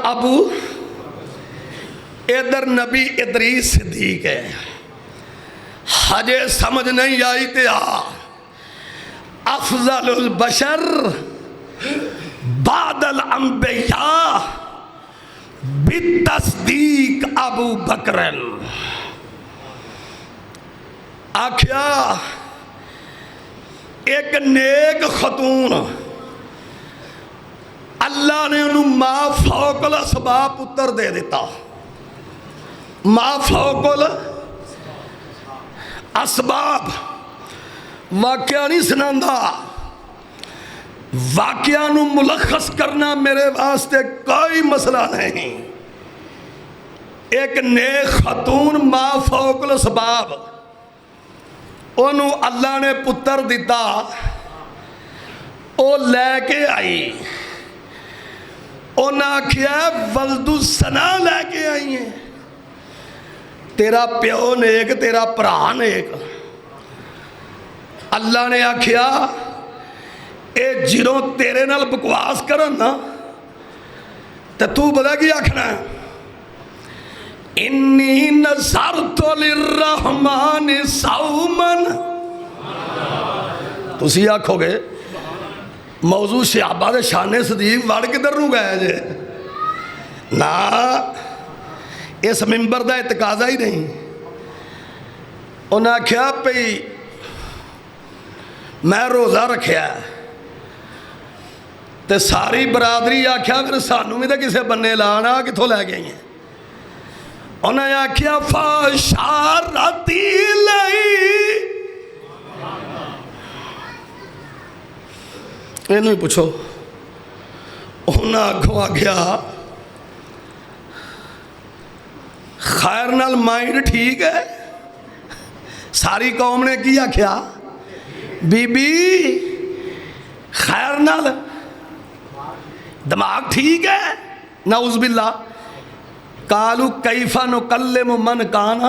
ادھر نبی ادریس صدیق ہے. حجے سمجھ نہیں آئی تے افضل البشر بعد الانبیاء بالتصدیق ابو بکرن. آکھیا ایک نیک خاتون اللہ نے انہوں ما فوق الاسباب پتر دے دیتا. ما فوق الاسباب واقعہ نہیں سناندہ، واقعہ نو ملخص کرنا میرے واسطے کوئی مسئلہ نہیں. ایک نیک خاتون ما فوق الاسباب انہوں اللہ نے پتر دیتا، او لے کے آئی. انہاں کیا ولد السنا لے کے آئی ہیں. تیرا پیو نیک، تیرا پرا نیک. اللہ نے آکھیا اے جنوں تیرے نال بکواس کرن نا تے تو بدا کی آکھنا ہے انی نظرت للرحمن صومن. تسی آکھو گے موضوع صحابہ دے شان صدیق وڑ کدھر نو گئے جے؟ نا اس ممبر دا اتقاضا ہی نہیں. انہاں کیا پئی میں روزہ رکھیا ہے تے ساری برادری آکھیا پھر سانو بھی تے کسے بننے لانا کتھوں لے گئی ہیں. انہیں آکھیا فاشارتی لئی. انہوں ہی پوچھو. انہوں آگوں آگیا خیر نال مائنڈ ٹھیک ہے. ساری قوم نے کی آکھیا بی بی خیر نال دماغ ٹھیک ہے. نعوذ باللہ. قالوا کیف نکلم من کان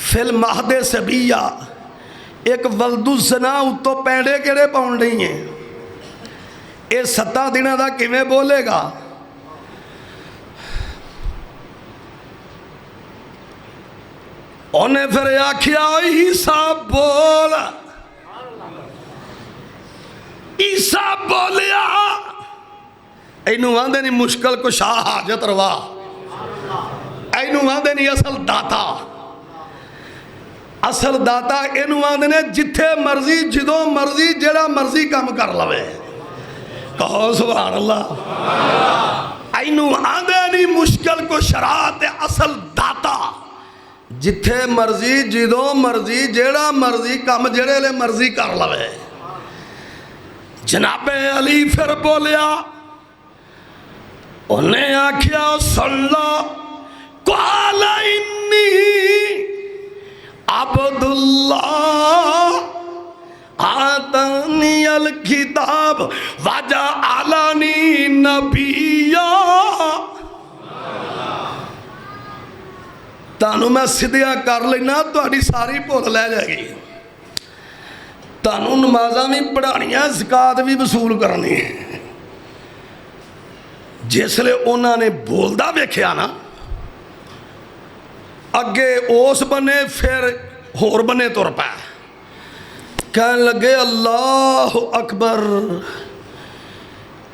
فی المہد صبیا. ایک ولد الزنا اتو پینڈے کیڑے پاؤن رہی ہیں. اے 7 دنوں دا کیویں بولے گا؟ انہیں پھر آکھیا عیسیٰ بول. عیسیٰ بولیا. اینو آندے نہیں مشکل کشا حاجت روا. اینو آندے نہیں اصل داتا. اصل داتا اینو آندے نے جتھے مرضی جدوں مرضی جڑا مرضی کام کر لوے. کہو سبحان اللہ. اینو آندے نہیں مشکل کشا تے اصل داتا. جتھے مرضی جدوں مرضی جڑا مرضی کام جڑے لے مرضی کر لوے. جناب علی پھر بولیا. انہیں آکھیا صلی قال انی عبداللہ آتانی الکتاب وجعلنی نبیا. تانوں میں سدھیا کر لینا تہاڈی ساری بھول لے جائے گی. تانوں نمازاں بھی پڑھانیاں زکات بھی وصول کرنی ہے. جس لئے انہوں نے بولدا ویکھیا نا اگے اس بنے پھر ہور بنے تر پا. کہنے لگے اللہ اکبر.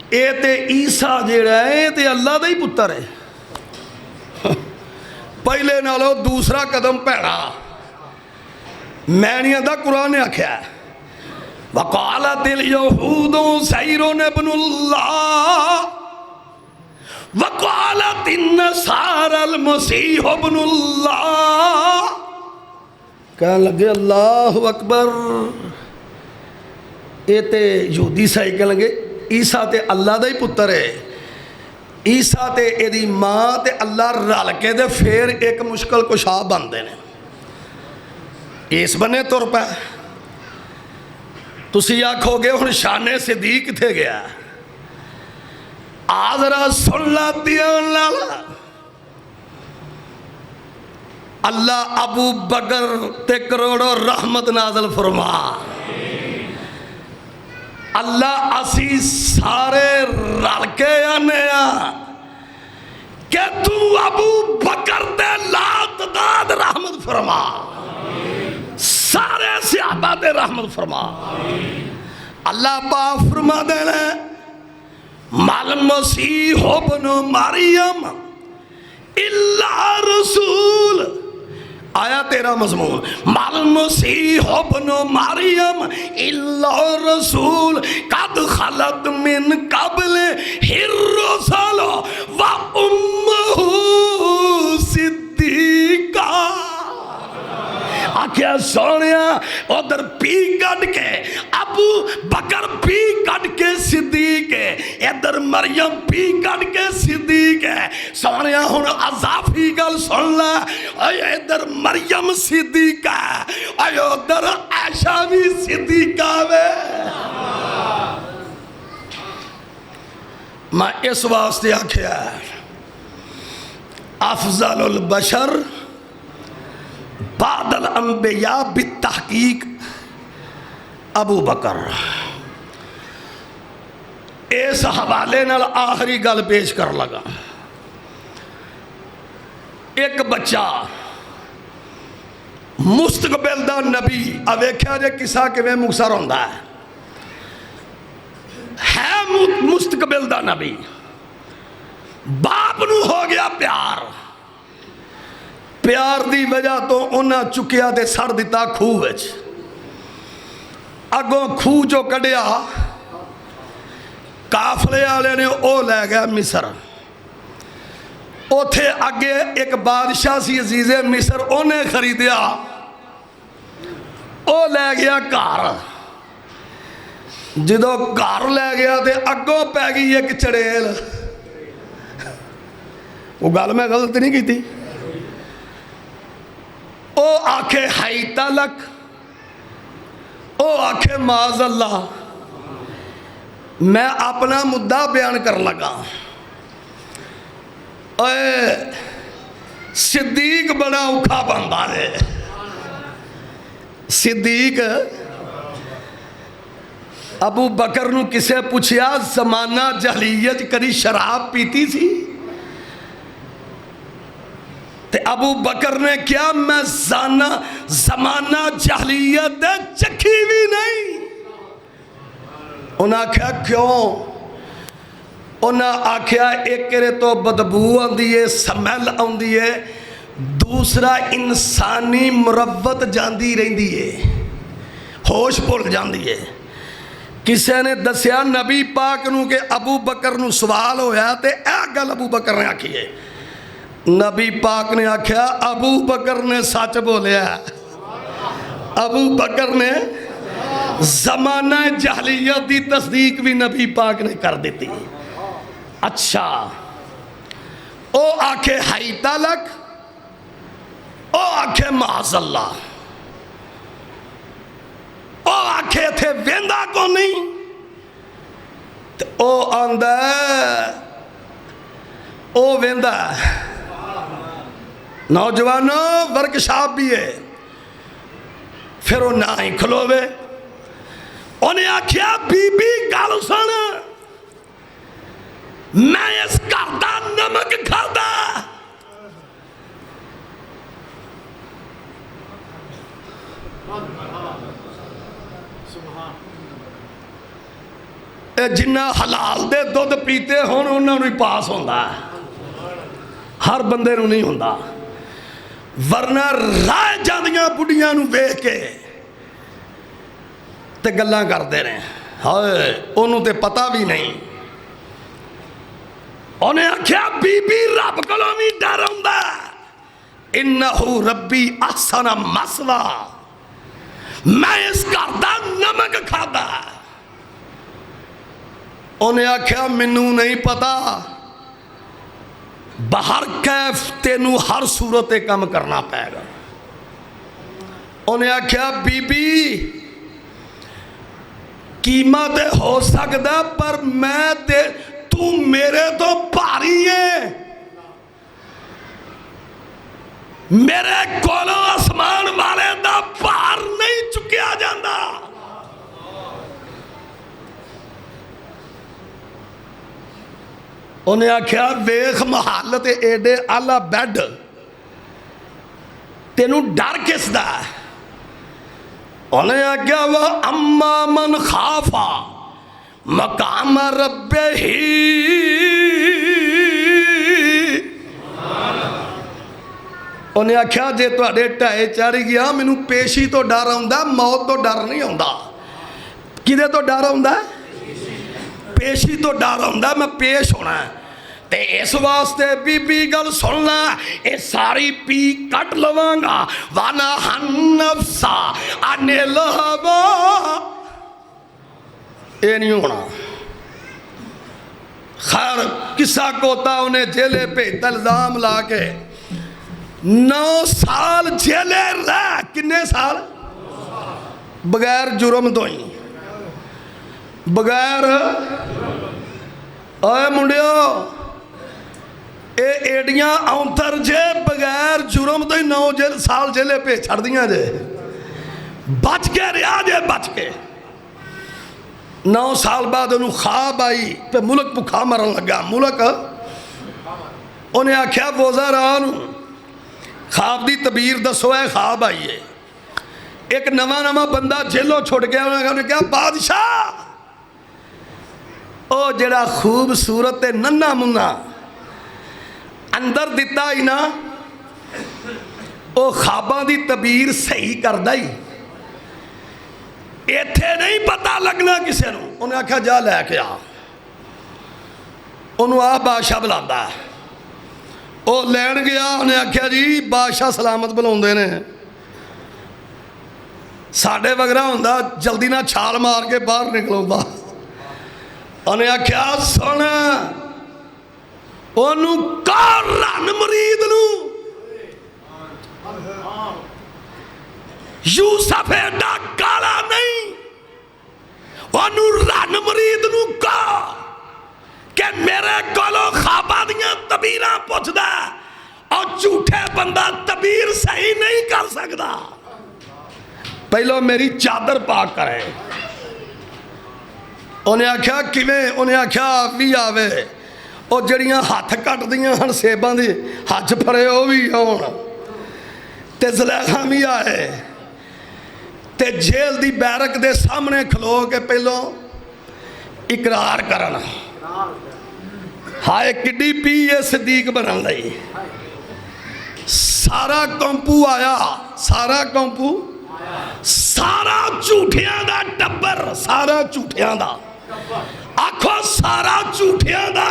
اے تے عیسیٰ جیڑا ہے اے تے اللہ دا ہی پتر ہے. پہلے نالو دوسرا قدم پیڑا. میں نہیں آدھا قرآن نے آکھیا ہے وقالت الیہود عزیر ابن اللہ وقالت النصارى المسیح ابن اللہ. کہنے لگے اللہ اکبر. اے تے یہودی سائی کہنے لگے عیسیٰ تے اللہ دا ہی پتر ہے. عیسیٰ تے ایدی ماں تے اللہ رل کے دے پھر ایک مشکل کشا بندے نے. اس بنے تر پہ تسی آکھو گے ہن شان صدیق کتے گیا. آذرا سن لاتی اللہ. اللہ ابو بکر تے کروڑوں رحمت نازل فرما. اللہ اسی سارے رل کے آنے کہ تو ابو بکر تے لا تعداد رحمت فرما. سارے صحابہ تے رحمت فرما. اللہ پاک فرما دینا مال مسیح ابن مریم الا رسول. آیا تیرا مضمون مال مسیح ابن مریم الا رسول قد خلت من قبل الرسل و امہ صدیقہ. آکھیا سونیا ادھر پی کٹ کے ابو بکر پی کٹ کے صدیق ہے. ادھر مریم پی کٹ کے صدیق ہے. سونیا ہن اضافی گل سن لے. ادھر مریم صدیق ہے ادھر عائشہ بھی صدیقہ ہے. میں اس واسطے آکھیا افضل البشر بعد الانبیاء بالتحقیق ابو بکر. اس حوالے نال آخری گل پیش کر لگا. ایک بچہ مستقبل دا نبی اویکھیا جے کسا کیویں مکسر ہوندا ہے مستقبل دا نبی. باپ نو ہو گیا پیار دی وجہ تو انہاں چکیا تے سڑ دیتا کھوہ وچ. اگوں کھوہ جو کڈیا کافلے والے نے او لے گیا مصر. اوتھے اگے ایک بادشاہ سی عزیز مصر انہیں خریدیا. او لے گیا گھر. جدو گھر لے گیا تے اگوں پہ گئی ایک چڑیل. وہ گل میں غلط نہیں کی تھی. او آکھے حیتا لک، او آکھے معاذ اللہ۔ میں اپنا مدعا بیان کر لگا، اے صدیق بڑا اوکھا بندہ ہے۔ صدیق ابو بکر نو کسے پوچھیا زمانہ جہلیت کری شراب پیتی تھی؟ تے ابو بکر نے کیا میں زمانہ جہلیت دے چکھی بھی نہیں۔ انہاں کہا کیوں؟ انہاں آکھیا ایک کرے تو بدبو آندی ہے، سمیل آندی ہے، دوسرا انسانی مروت جاندی رہندی ہے، ہوش بھول جاندی ہے۔ کسے نے دسیا نبی پاک نو کہ ابو بکر نو سوال ہویا تے اے گل ابو بکر نے آکھی ہے۔ نبی پاک نے آکھیا ابو بکر نے سچ بولیا، ابو بکر نے زمانہ جہلیت دی تصدیق بھی نبی پاک نے کر دیتی۔ اچھا او آکھے حیتا لک، او آکھے معاذ اللہ، او آکھے تھے ویندہ کو نہیں، او آندہ او ویندہ۔ نوجوانوں ورکشاپ بھی ہے، پھر وہ نہ ہی کھلوے۔ انہیں آکھیا بی بی گل سن، میں اس گھر دا نمک کھادا۔ جنہ حلال دے دودھ پیتے ہون انہوں نے پاس ہوندہ، ہر بندے نو نہیں ہوندہ۔ ورنہ رائے جاندیاں بڑیاں نو بیٹھ کے تے گلاں کر دے رہے ہیں، ہائے انہوں تے پتہ بھی نہیں۔ انہیں آکھیا بی بی رب کلو بھی ڈر ہوندہ، انہو ربی احسن مسوا، میں اس گھر دا نمک کھادا۔ انہیں آکھیا منو نہیں پتا، بہر کیف تینو ہر صورت کم کرنا پائے گا۔ انہیں آکھیا بی بی قیمت ہو سکتا پر میں تو میرے تو بھاری ہے، میرے کولوں آسمان والے دا بھار نہیں چکیا جاندہ۔ انہیں آکھیا ویخ محالت ایڈے آلہ بیڈ تینو ڈر کس دا؟ انہیں آکھیا وہ اما من خافا مقام رب ہی، انہیں آکھیا جے تو اڈے ٹائے چاڑی گیا منو پیشی تو ڈر ہوندہ، موت تو ڈر نہیں ہوندہ۔ کدے تو ڈر ہوندہ؟ پیشی تو ڈر ہوندہ، میں پیش ہونا ہے۔ تے اس واسطے بی بی گل سننا، اے ساری پی کٹ لوانگا، وانا ہن نفسا آنے لہوا، اے نہیں ہونا۔ خیر قصہ کوتا انہیں جیلے پہ الزام لا کے 9 سال جیلے رہ، کنے سال؟ بغیر جرم دوئیں، بغیر اے منڈیو اے ایڈیاں آنتر جے بغیر جرم دوئیں 9 سال جیلے پہ چھڑ دیاں جے، بچ کے رہا جے، بچ کے 9 سال بعد انہوں خواب آئی پہ ملک بکھا مرن لگا۔ ملک انہیں آکھیا وزران خواب دی تبیر دسو ہے، خواب آئی ہے۔ ایک نواں بندہ جیلوں چھوڑ گیا، انہوں نے کہا بادشاہ او جڑا خوبصورت ننہ منہ اندر دیتا ہی نا، او خواباں دی تبیر صحیح کر دائی، ایتھے نہیں پتہ لگنا کسے نو۔ انہیں آکھا جا لے کے آ، انہوں آ بادشاہ بلاندہ ہے، او لین گیا۔ انہیں آکھا جی بادشاہ سلامت بلاؤندے نے، ساڑھے وغیرہ ہوندہ جلدی نہ چھال مار کے باہر نکلوں با۔ انہیں آکھا سونا انہوں کار رن مرید نو، یوسف ایڈا کالا نہیں، انہوں رن مرید نو کہا کہ میرے کولو خواباں دیاں تعبیراں پوچھدا اور جھوٹے بندہ تعبیر صحیح نہیں کر سکدا، پہلو میری چادر پاک کرے۔ انہیں آکھیا کیویں؟ انہیں آکھیا بھی آوے، او جڑیاں ہاتھ کٹ دیاں ہن سیباں دی ہاتھ پھڑے او بھی ہون، تے زلیخا بھی آئے، تے جیل دی بیرک دے سامنے کھلو کے پہلو اقرار کرنا، ہائے کڈی پی یہ صدیق بنن لئی۔ سارا کمپو آیا، سارا کمپو، سارا جھوٹیاں دا ٹبر، سارا جھوٹیاں دا، آکھو سارا جھوٹیاں دا،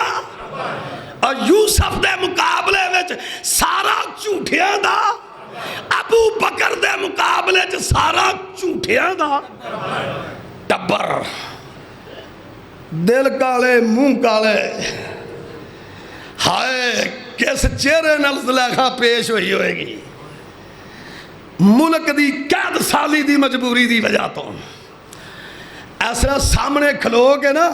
اور یوسف دے مقابلے وچ سارا جھوٹیاں دا، ابو بکر دے مقابلے وچ سارا جھوٹیاں دا ٹبر، دل کالے منہ کالے، ہائے کس چہرے نال زلیخا پیش ہوئی ہوئے گی، ملک دی قید سالی دی مجبوری دی وجہ تو ایسا سامنے کھلو کے نا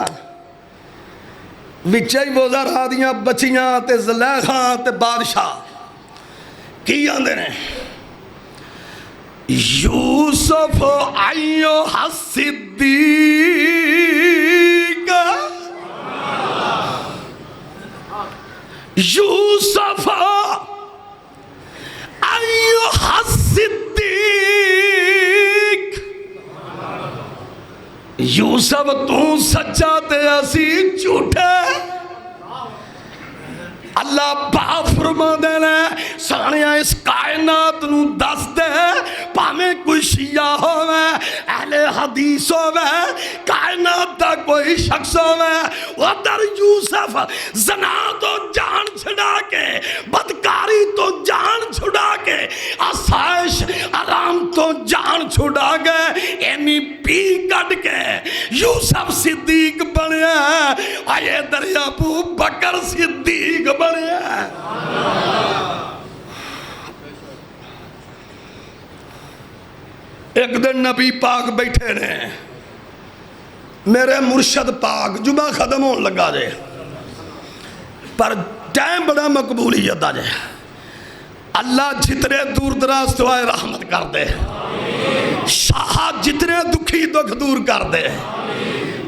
وچے ہی وزر آدیاں بچیاں تے زلیخا تے بادشاہ کی آندے نے یوسف ایوہ الصدیق یوسف ایوہ الصدیق، یوسف تو سچا تے اسی جھوٹے، اللہ با فرما دینا سانیاں اس کائنات نو دس دے، پامیں کوئی شیعہ ہوئے، اہل حدیث ہوئے، کائنات دا کوئی شخص ہوئے، ادھر یوسف زنا تو جان چھڑا کے، بدکاری تو جان چھڑا کے، آسائش آرام تو جان چھڑا کے، اینی پی کٹ کے یوسف صدیق بنے، آئے دریا ابو بکر صدیق بنے۔ ایک دن نبی پاک بیٹھے نے، میرے مرشد پاک جمعہ ختم ہون لگا جے پر ٹائم بڑا مقبولیت آ جائے، اللہ جتنے دور دراز تو آئے رحمت کر دے، شاہ جتنے دکھی دکھ دور کر دے،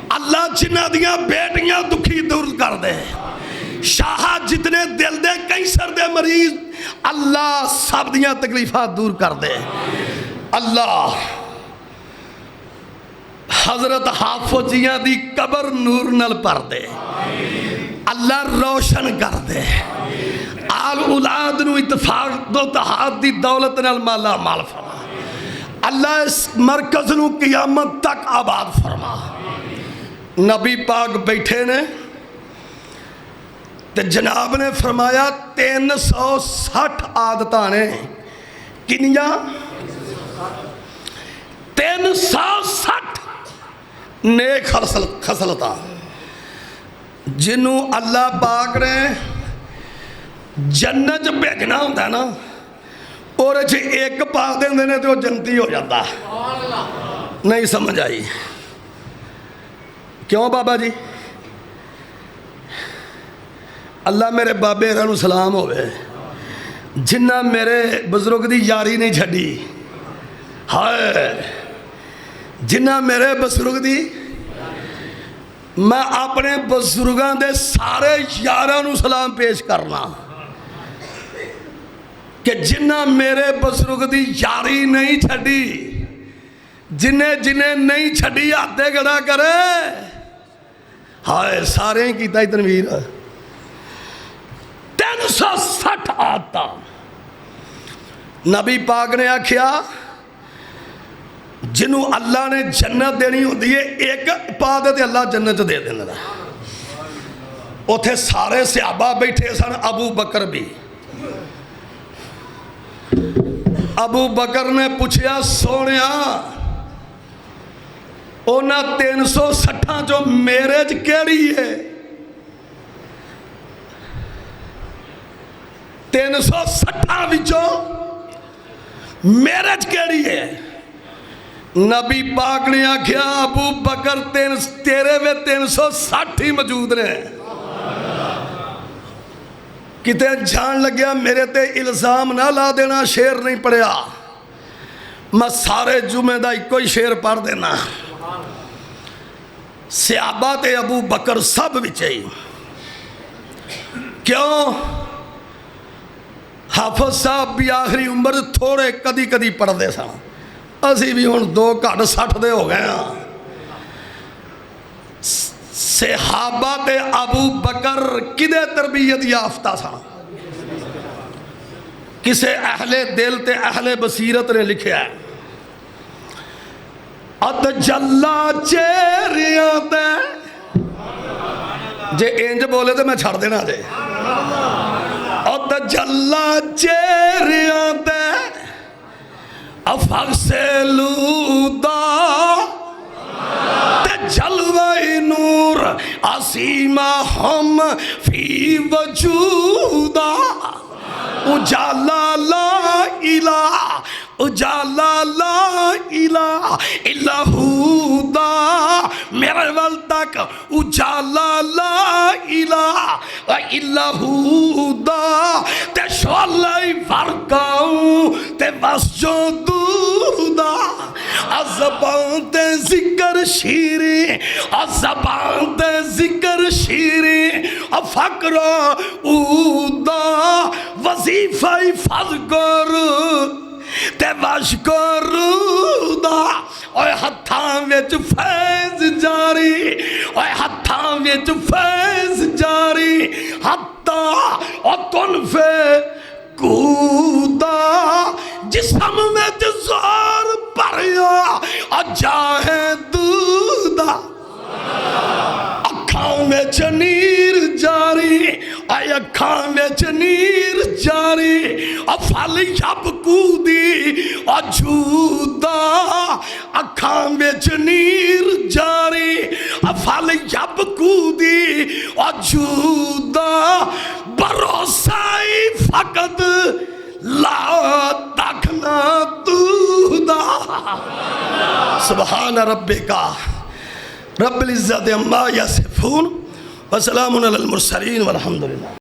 اللہ جنہ دیاں بیٹیاں دکھی دور کر دے، شاہ جتنے دل دے کینسر دے مریض اللہ سب دیاں تکلیفات دور کر دے، اللہ حضرت حافظ جیاں دی قبر نور نل پر دے، اللہ روشن کر دے، آل اولاد نو اتفاق دو تحاد دی دولت نل مالا مال فرما، اللہ اس مرکز نو قیامت تک آباد فرما۔ نبی پاک بیٹھے نے تے جناب نے فرمایا 360 عادتانے کنیاں 360 نیک خصلتاں جنہوں اللہ پاک نے جنت بھیجنا ہوتا ہے نا، اور جی ایک پا دیں دینے تو جنتی ہو جاتا، نہیں سمجھ آئی کیوں بابا جی؟ اللہ میرے بابے رنو سلام ہوئے جنہ میرے بزرگ دی یاری نہیں چھڑی، ہائے جنہ میرے بزرگ دی، میں اپنے بزرگاں دے سارے یارانو سلام پیش کرنا کہ جنہ میرے بزرگ دی یاری نہیں چھڑی، جنہیں نہیں چھڑی آتے گڑا کرے، ہائے سارے کی تائی تنویر 360 آتا۔ نبی پاک نے آکھیا جنہوں اللہ نے جنت دینی ہوتی ہے ایک پا دے تے اللہ جنت دے دینا دا، اتھے سارے صحابہ بیٹھے سن، ابو بکر بھی، ابو بکر نے پوچھیا سونیا اونا 360 جو میرے جو کیڑی ہے، 360 وچوں میرے جو کیڑی ہے؟ نبی پاک نے آکھیا ابو بکر تیرے میں 360 ہی موجود نے. کتے جان لگیا میرے تے الزام نہ لا دینا شعر نہیں پڑھیا. میں سارے جمعے دا ایک کوئی شعر پڑھ دینا. صحابہ تے ابو بکر سب وچے. کیوں؟ حافظ صاحب بھی آخری عمر تھوڑے کدی کدی پڑھ دے سا. اسی بھی ہن 2 گھٹ 60 دے ہو گئے ہیں. صحابہ تے ابو بکر کدے تربیت یافتہ سا؟ کسے اہل دل تے اہل بصیرت نے لکھیا ہے اد جلا چہریاں تے. جے انج بولے تو میں چھڑ دینا جے. اد جلا چہریاں تے افق سے لودا تے جلوہ نور عظیمہ ہم فی وجودا. اجالا لا الہ اجالا لا الہ الا ہدا. میرے ول تک اجالا لا الہ الا ہدا. تے شعلہ فرقاؤں تے مسجدودا. زبان تے ذکر شیریں زبان تے ذکر شیریں فقر اودا. وظیفہ فذکر تے وشکر دا. اوے ہتھاں وچ فیض جاری اوے ہتھاں وچ فیض جاری. ہتھاں او تنفے کودا. جسم وچ زور پریا جاہے دودا. اکھاں وچ نیر جاری اے اکھاں وچ نیر جاری. افل یبکودی اجودا. اکھاں وچ نیر جاری افل یبکودی اجودا. بھروسائی فقط لا تکنا تودا. سبحان ربکا رب العزت عما یصفون وسلام علی المرسلین والحمدللہ.